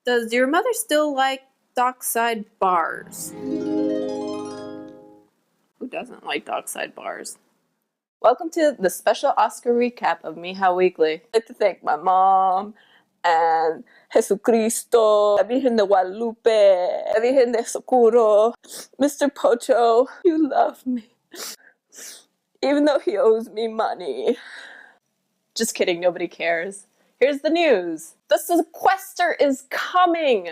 Does your mother still like dockside bars? Who doesn't like dockside bars? Welcome to the special Oscar recap of MIJA Weekly. I'd like to thank my mom and Jesucristo, La Virgen de Guadalupe, La Virgen de Socorro, Mr. Pocho. You love me. Even though he owes me money. Just kidding, nobody cares. Here's the news. The sequester is coming!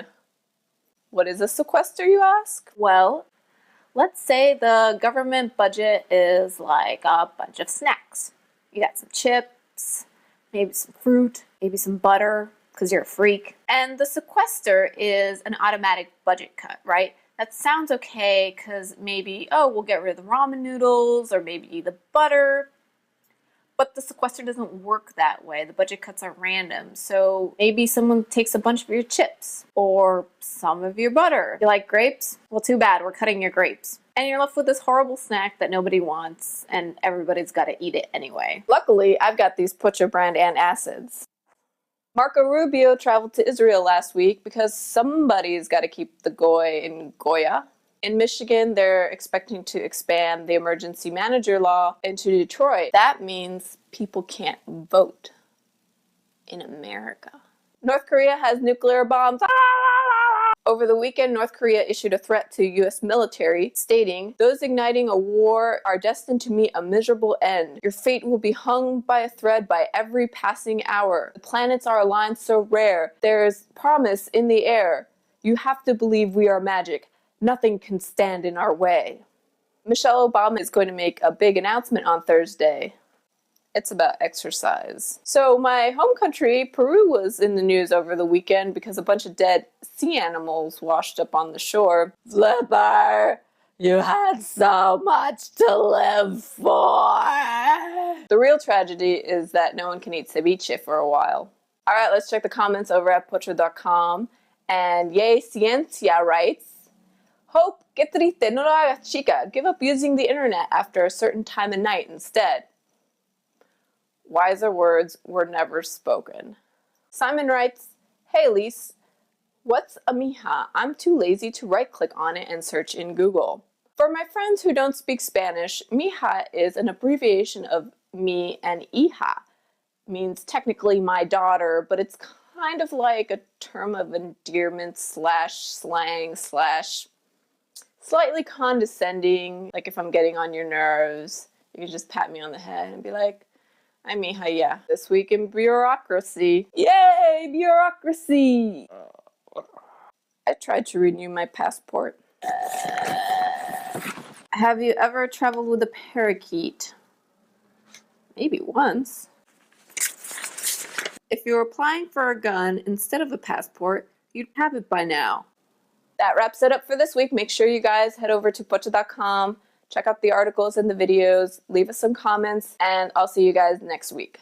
What is a sequester, you ask? Well, let's say the government budget is like a bunch of snacks. You got some chips, maybe some fruit, maybe some butter, because you're a freak. And the sequester is an automatic budget cut, right? That sounds okay, because maybe, oh, we'll get rid of the ramen noodles, or maybe the butter. But the sequester doesn't work that way. The budget cuts are random. So maybe someone takes a bunch of your chips or some of your butter. You like grapes? Well, too bad, we're cutting your grapes. And you're left with this horrible snack that nobody wants and everybody's got to eat it anyway. Luckily, I've got these Pocho brand antacids. Marco Rubio traveled to Israel last week because somebody's got to keep the goy in Goya. In Michigan, they're expecting to expand the emergency manager law into Detroit. That means people can't vote in America. North Korea has nuclear bombs. Over the weekend, North Korea issued a threat to U.S. military, stating, "Those igniting a war are destined to meet a miserable end. Your fate will be hung by a thread by every passing hour. The planets are aligned so rare. There's promise in the air. You have to believe we are magic. Nothing can stand in our way." Michelle Obama is going to make a big announcement on Thursday. It's about exercise. So my home country, Peru, was in the news over the weekend because a bunch of dead sea animals washed up on the shore. Flipper, you had so much to live for. The real tragedy is that no one can eat ceviche for a while. All right, let's check the comments over at pocho.com. And Yay Ciencia writes, "Hope, que triste, no lo hagas chica. Give up using the internet after a certain time of night instead." Wiser words were never spoken. Simon writes, "Hey Elise, what's a MIJA? I'm too lazy to right-click on it and search in Google." For my friends who don't speak Spanish, MIJA is an abbreviation of mi and hija. Means technically my daughter, but it's kind of like a term of endearment / slang / slightly condescending. Like if I'm getting on your nerves, you can just pat me on the head and be like, "I'm MIJA, yeah." This week in bureaucracy. Yay, bureaucracy! I tried to renew my passport. Have you ever traveled with a parakeet? Maybe once. If you're applying for a gun instead of a passport, you'd have it by now. That wraps it up for this week. Make sure you guys head over to pocho.com, check out the articles and the videos, leave us some comments, and I'll see you guys next week.